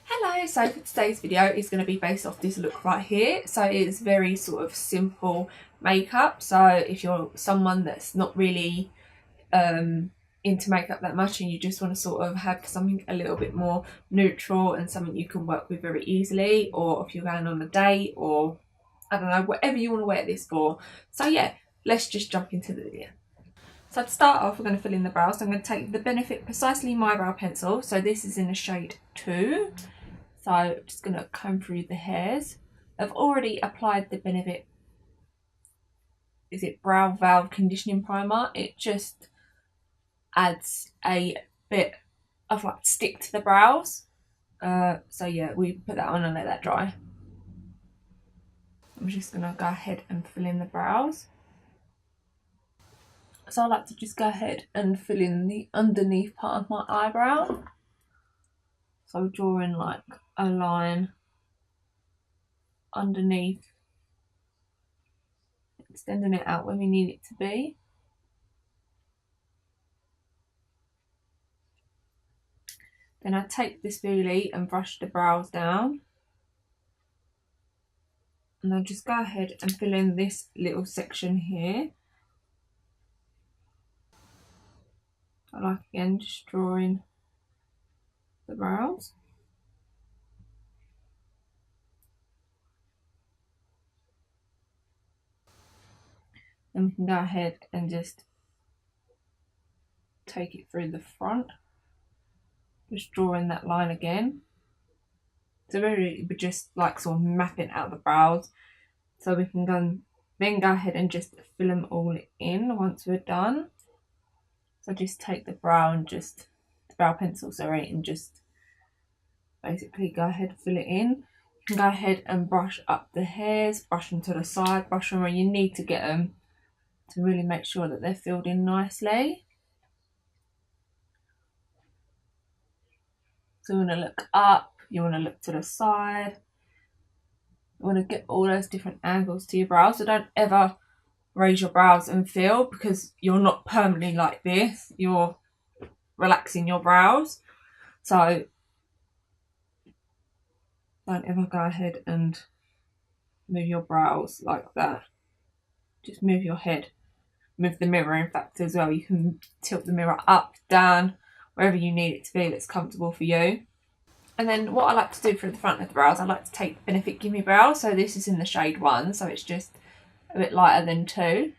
Hello, so for today's video is going to be based off this look right here. So it's very sort of simple makeup. So if you're someone that's not really into makeup that much and you just want to sort of have something a little bit more neutral and something you can work with very easily, or if you're going on a date, or I don't know, whatever you want to wear this for. So yeah, let's just jump into the video. So to start off, we're going to fill in the brows. So I'm going to take the Benefit Precisely My Brow Pencil. So this is in the shade 2. So I'm just going to comb through the hairs. I've already applied the Benefit, is it Brow Valve Conditioning Primer. It just adds a bit of like stick to the brows. So yeah, we put that on and let that dry. I'm just going to go ahead and fill in the brows. So I like to just go ahead and fill in the underneath part of my eyebrow. So drawing like a line underneath, extending it out when we need it to be. Then I take the spoolie and brush the brows down. And I'll just go ahead and fill in this little section here. I like, again, just drawing the brows. Then we can go ahead and just take it through the front. Just drawing that line again. So really we're just like sort of mapping out the brows. So we can then go ahead and just fill them all in once we're done. So just take the brow pencil, and just basically go ahead and fill it in. You can go ahead and brush up the hairs, brush them to the side, brush them where you need to get them to really make sure that they're filled in nicely. So you want to look up, you want to look to the side. You want to get all those different angles to your brows. So don't ever raise your brows and fill, because you're not permanently like this. You're relaxing your brows. So don't ever go ahead and move your brows like that. Just move your head. Move the mirror, in fact, as well. You can tilt the mirror up, down, wherever you need it to be that's comfortable for you. And then what I like to do for the front of the brows, I like to take Benefit Gimme Brow. So this is in the shade 1, so it's just a bit lighter than 2.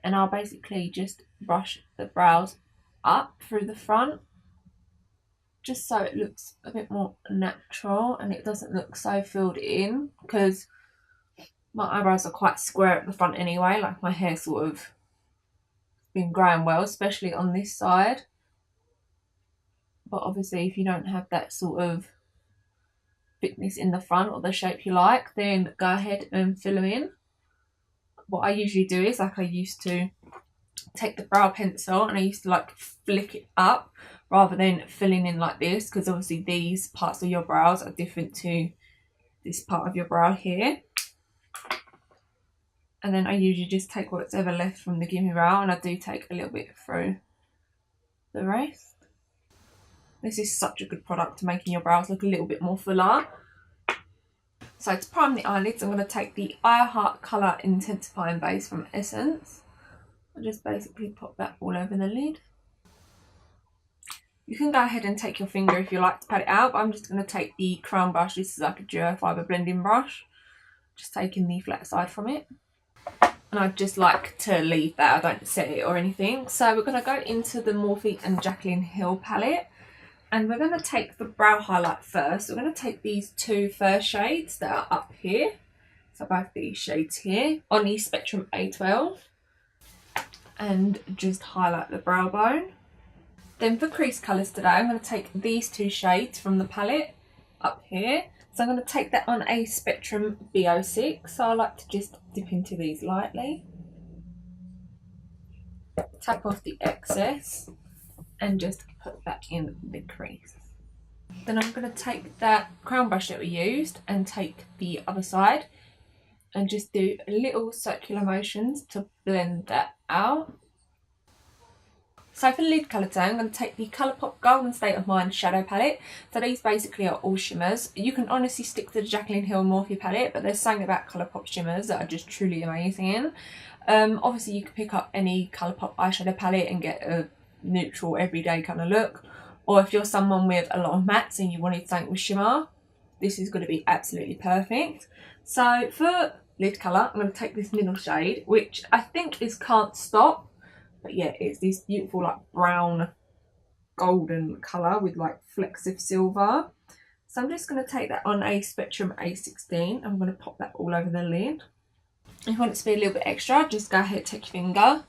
And I'll basically just brush the brows up through the front, just so it looks a bit more natural and it doesn't look so filled in, because my eyebrows are quite square at the front anyway. Like my hair sort of been growing well, especially on this side. But obviously if you don't have that sort of thickness in the front or the shape you like, then go ahead and fill them in. What I usually do is, like, I used to take the brow pencil and I used to like flick it up rather than filling in like this, because obviously these parts of your brows are different to this part of your brow here. And then I usually just take what's ever left from the Gimme Brow, and I do take a little bit through the rest. This is such a good product to making your brows look a little bit more fuller. So to prime the eyelids, I'm going to take the I Heart Colour Intensifying Base from Essence. I'll just basically pop that all over the lid. You can go ahead and take your finger if you like to pat it out, but I'm just going to take the crown brush. This is like a duo fibre blending brush. Just taking the flat side from it. And I just like to leave that, I don't set it or anything. So we're going to go into the Morphe and Jaclyn Hill palette. And we're going to take the brow highlight first. We're going to take these two first shades that are up here. So both these shades here on the Spectrum A12. And just highlight the brow bone. Then for crease colours today, I'm going to take these two shades from the palette up here. So I'm going to take that on a Spectrum B06. So I like to just dip into these lightly. Tap off the excess and just put that in the crease. Then I'm going to take that crown brush that we used and take the other side and just do little circular motions to blend that out. So for the lid colour today, I'm going to take the Colourpop Golden State of Mind shadow palette. So these basically are all shimmers. You can honestly stick to the Jaclyn Hill Morphe palette, but there's something about Colourpop shimmers that are just truly amazing. Obviously you can pick up any Colourpop eyeshadow palette and get a neutral everyday kind of look. Or if you're someone with a lot of mattes and you wanted something with shimmer, this is going to be absolutely perfect. So for lid colour, I'm going to take this middle shade, which I think is Can't Stop. But yeah, it's this beautiful like brown golden colour with like flecks of silver. So I'm just going to take that on a Spectrum A16. I'm going to pop that all over the lid. If you want it to be a little bit extra, just go ahead, take your finger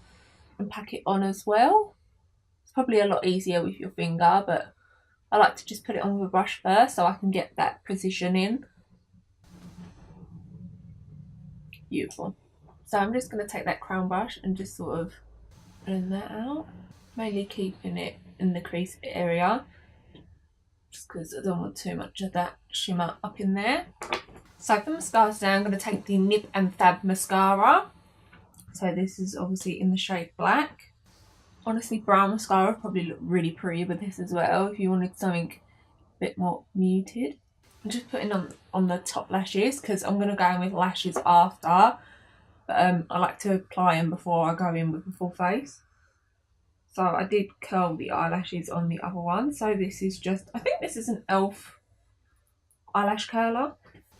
and pack it on as well. It's probably a lot easier with your finger, but I like to just put it on with a brush first so I can get that precision in. Beautiful. So I'm just going to take that crown brush and just sort of blend that out, mainly keeping it in the crease area just because I don't want too much of that shimmer up in there. So for mascara today, I'm going to take the Nib and Fab Mascara. So this is obviously in the shade Black. Honestly, brown mascara would probably look really pretty with this as well if you wanted something a bit more muted. I'm just putting on the top lashes because I'm going to go in with lashes after. But I like to apply them before I go in with the full face. So I did curl the eyelashes on the other one. So this is just, I think this is an e.l.f. eyelash curler.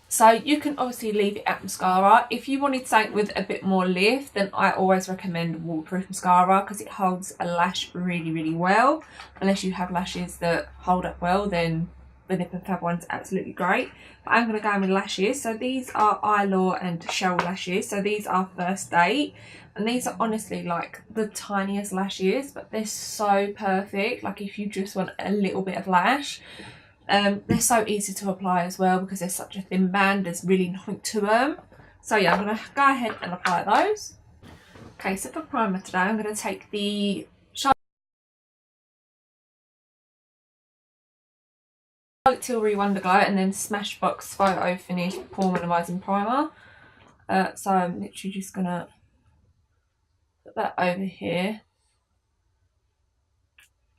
So you can obviously leave it at mascara. If you wanted something with a bit more lift, then I always recommend waterproof mascara because it holds a lash really, really well. Unless you have lashes that hold up well, then the Nib and Fab one's absolutely great. But I'm going to go in with lashes. So these are Eylure and Cheryl lashes. So these are First Date. And these are honestly like the tiniest lashes, but they're so perfect. Like if you just want a little bit of lash. They're so easy to apply as well because they're such a thin band. There's really nothing to them. So yeah, I'm going to go ahead and apply those. Okay, so for primer today, I'm going to take the Tilbury WonderGlow and then Smashbox Photo Finish Pore Minimising Primer. So I'm literally just going to put that over here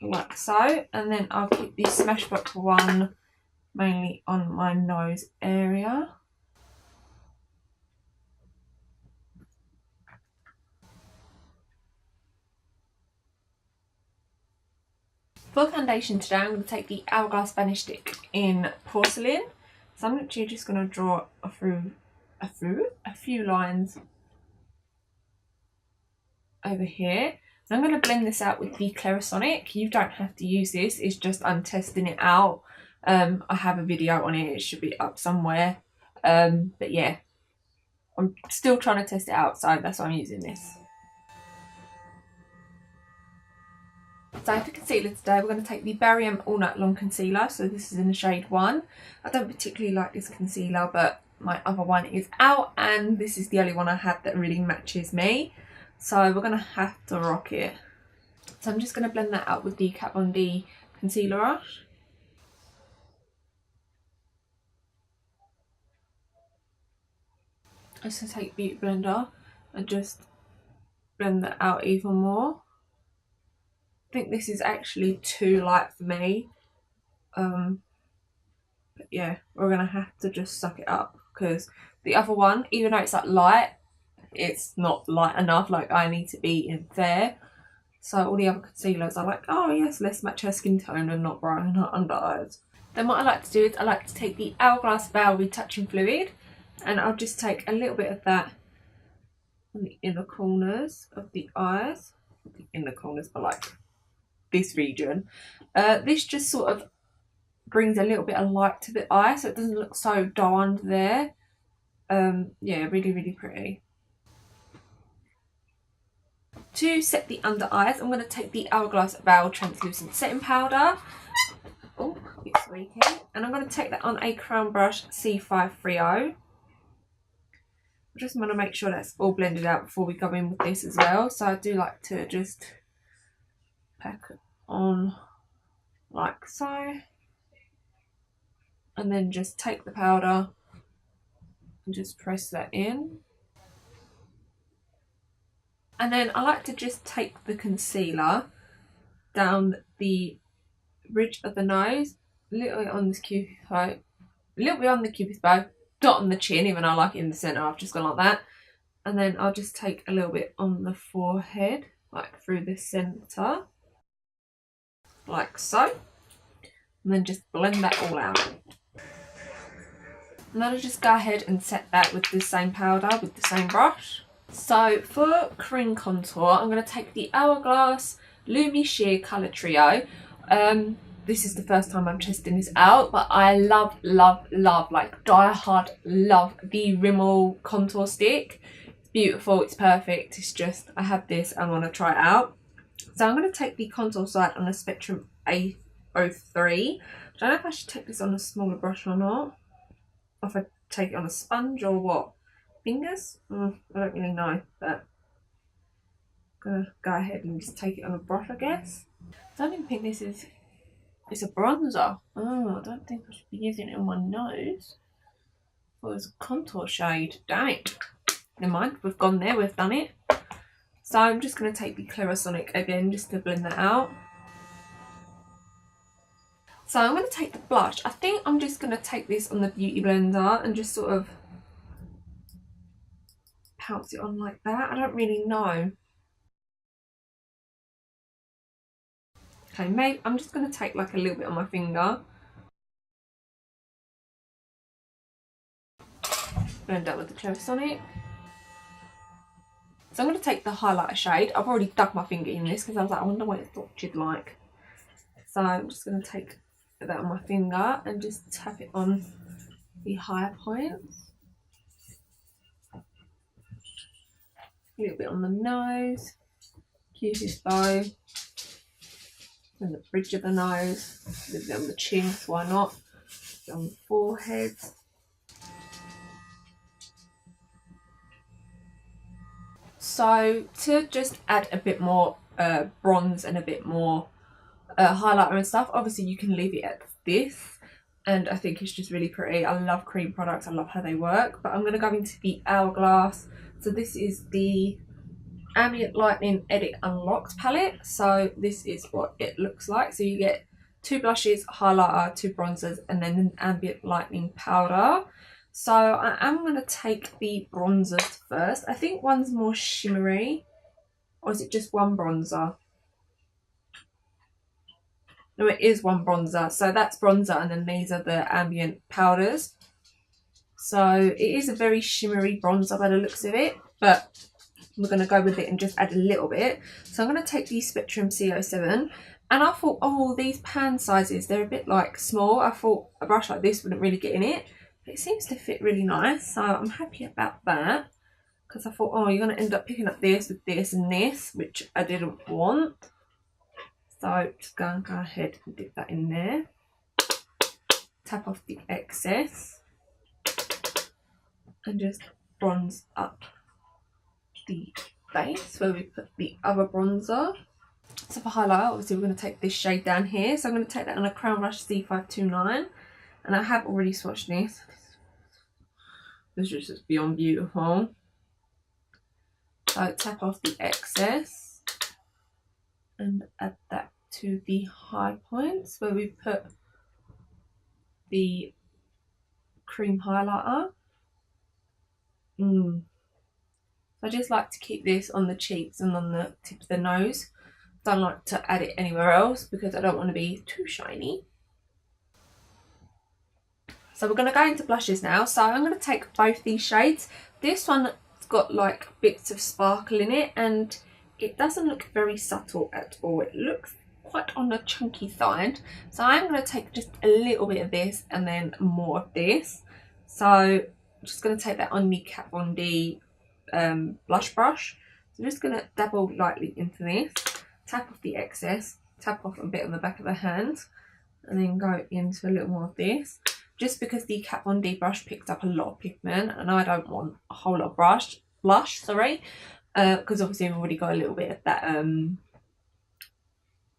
like so, and then I'll keep the Smashbox one mainly on my nose area. For foundation today, I'm going to take the Hourglass Vanish stick in Porcelain. So I'm literally just going to draw a few lines over here. And I'm going to blend this out with the Clarisonic. You don't have to use this, it's just I'm testing it out. I have a video on it, it should be up somewhere. But yeah, I'm still trying to test it out, so that's why I'm using this. So for concealer today, we're going to take the Barry All Night Long Concealer. So this is in the shade 1. I don't particularly like this concealer, but my other one is out, and this is the only one I have that really matches me. So we're going to have to rock it. So I'm just going to blend that out with the Kat Von D concealer brush. I'm just going to take Beauty Blender and just blend that out even more. I think this is actually too light for me. But yeah, we're going to have to just suck it up because the other one, even though it's like light, it's not light enough. Like I need to be in fair. So all the other concealers are like, oh yes, let's match her skin tone and not brighten her under eyes. Then what I like to do is I like to take the Hourglass Veil Retouching Fluid, and I'll just take a little bit of that on the inner corners of the eyes. Not the inner corners, but like this region. This just sort of brings a little bit of light to the eye so it doesn't look so dull under there. Yeah, really, really pretty. To set the under eyes, I'm going to take the Hourglass Veil Translucent Setting Powder. Oh, it's leaking. And I'm going to take that on a Crown Brush C530. I just want to make sure that's all blended out before we go in with this as well. So I do like to just pack it on like so. And then just take the powder and just press that in. And then I like to just take the concealer down the ridge of the nose, a little bit on this cupid's bow, a little bit on the cupid's bow, dot on the chin, even though I like it in the centre, I've just gone like that. And then I'll just take a little bit on the forehead, like through the centre, like so. And then just blend that all out. And then I'll just go ahead and set that with the same powder, with the same brush. So for cream contour, I'm going to take the Hourglass Illume Sheer Colour Trio. This is the first time I'm testing this out, but I love, like die hard love the Rimmel contour stick. It's beautiful, it's perfect, it's just, I have this, I want to try it out. So I'm going to take the contour side on a Spectrum A03. I don't know if I should take this on a smaller brush or not. Or if I take it on a sponge or what. Fingers? I don't really know, but I'm going to go ahead and just take it on a brush, I guess. I don't even think this is... It's a bronzer. Oh, I don't think I should be using it on my nose. Well, it's a contour shade. Damn it. Never mind, we've gone there, we've done it. So I'm just going to take the Clarisonic again just to blend that out. So I'm going to take the blush. I think I'm just going to take this on the Beauty Blender and just sort of pounce it on like that. I don't really know. Okay, maybe I'm just going to take like a little bit on my finger. Blend that with the Clarisonic. So I'm going to take the highlighter shade. I've already dug my finger in this because I was like, I wonder what it thought you'd like. So I'm just going to take that on my finger and just tap it on the higher points. A little bit on the nose, cupid's bow, and the bridge of the nose, a little bit on the chin, so why not? On the forehead. So to just add a bit more bronze and a bit more highlighter and stuff, obviously you can leave it at this, and I think it's just really pretty. I love cream products, I love how they work. But I'm going to go into the Hourglass. So this is the Ambient Lightning Edit Unlocked palette. So this is what it looks like. So you get 2 blushes, highlighter, 2 bronzers, and then an Ambient Lightning powder. So I am going to take the bronzers first. I think one's more shimmery, or is it just one bronzer? No, it is one bronzer. So that's bronzer, and then these are the ambient powders. So it is a very shimmery bronzer by the looks of it, but we're going to go with it and just add a little bit. So I'm going to take the Spectrum C07, and I thought, oh, these pan sizes, they're a bit like small. I thought a brush like this wouldn't really get in it, but it seems to fit really nice. So I'm happy about that, because I thought, oh, you're going to end up picking up this with this and this, which I didn't want. So just go ahead and dip that in there. Tap off the excess and just bronze up the base where we put the other bronzer. So for highlight, obviously we're going to take this shade down here. So I'm going to take that on a Crown Brush C529, and I have already swatched this. This is just beyond beautiful. So tap off the excess and add that to the high points where we put the cream highlighter. I just like to keep this on the cheeks and on the tip of the nose. Don't like to add it anywhere else because I don't want to be too shiny. So we're going to go into blushes now. So I'm going to take both these shades. This one's got like bits of sparkle in it, and it doesn't look very subtle at all. It looks quite on the chunky side. So I'm going to take just a little bit of this and then more of this. So I'm just going to take that on the Kat Von D blush brush. So I'm just going to dabble lightly into this, tap off the excess, tap off a bit on the back of the hand, and then go into a little more of this. Just because the Kat Von D brush picks up a lot of pigment, and I don't want a whole lot of blush, sorry, because obviously I've already got a little bit of that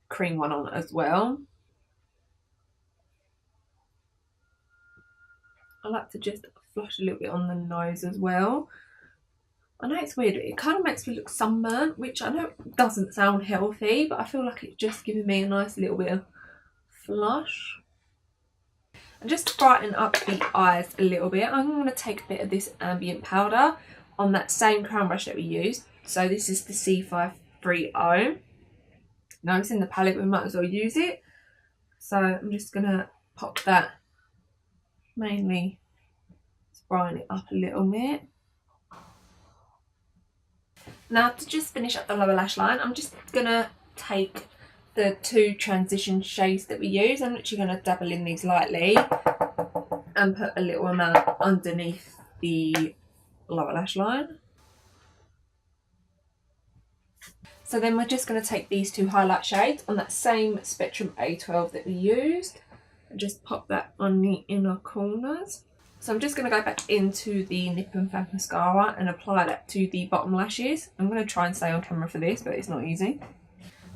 cream one on as well. I like to just flush a little bit on the nose as well. I know it's weird, it kind of makes me look sunburnt, which I know doesn't sound healthy, but I feel like it's just giving me a nice little bit of flush. And just to brighten up the eyes a little bit, I'm going to take a bit of this Ambient powder on that same crown brush that we used. So this is the C530. Now it's in the palette, we might as well use it. So I'm just going to pop that, mainly to brighten it up a little bit. Now to just finish up the lower lash line, I'm just going to take the 2 transition shades that we use. I'm literally going to dabble in these lightly and put a little amount underneath the lower lash line. So then we're just going to take these 2 highlight shades on that same Spectrum A12 that we used and just pop that on the inner corners. So I'm just going to go back into the Nip and Fab Mascara and apply that to the bottom lashes. I'm going to try and stay on camera for this, but it's not easy.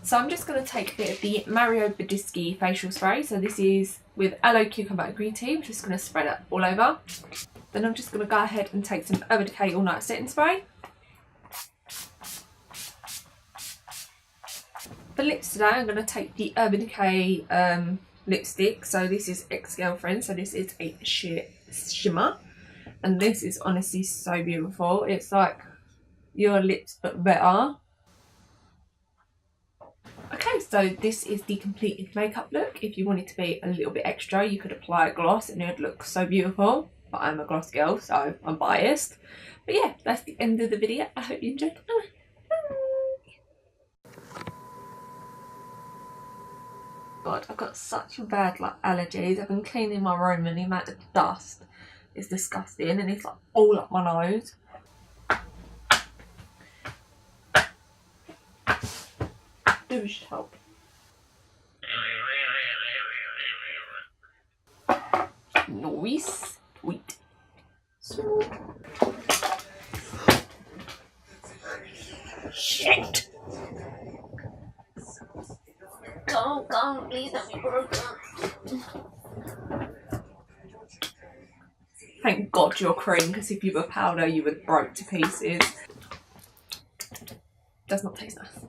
So I'm just going to take a bit of the Mario Badescu facial spray. So this is with Aloe, Cucumber and Green Tea. I'm just going to spread that all over. Then I'm just going to go ahead and take some Urban Decay All Night Setting Spray. For lips today, I'm going to take the Urban Decay lipstick. So this is Ex-Girlfriend. So this is a shimmer. And this is honestly so beautiful. It's like your lips but better. Okay, so this is the completed makeup look. If you wanted to be a little bit extra, you could apply a gloss and it would look so beautiful. But I'm a gloss girl, so I'm biased. But yeah, that's the end of the video. I hope you enjoyed. God, I've got such bad allergies. I've been cleaning my room and the amount of dust is disgusting and it's like all up my nose. Do should help. Nice. Sweet. Sweet. Shit. Go, please let me broken. Thank God you're cream, because if you were powder you would broke to pieces. Does not taste nice.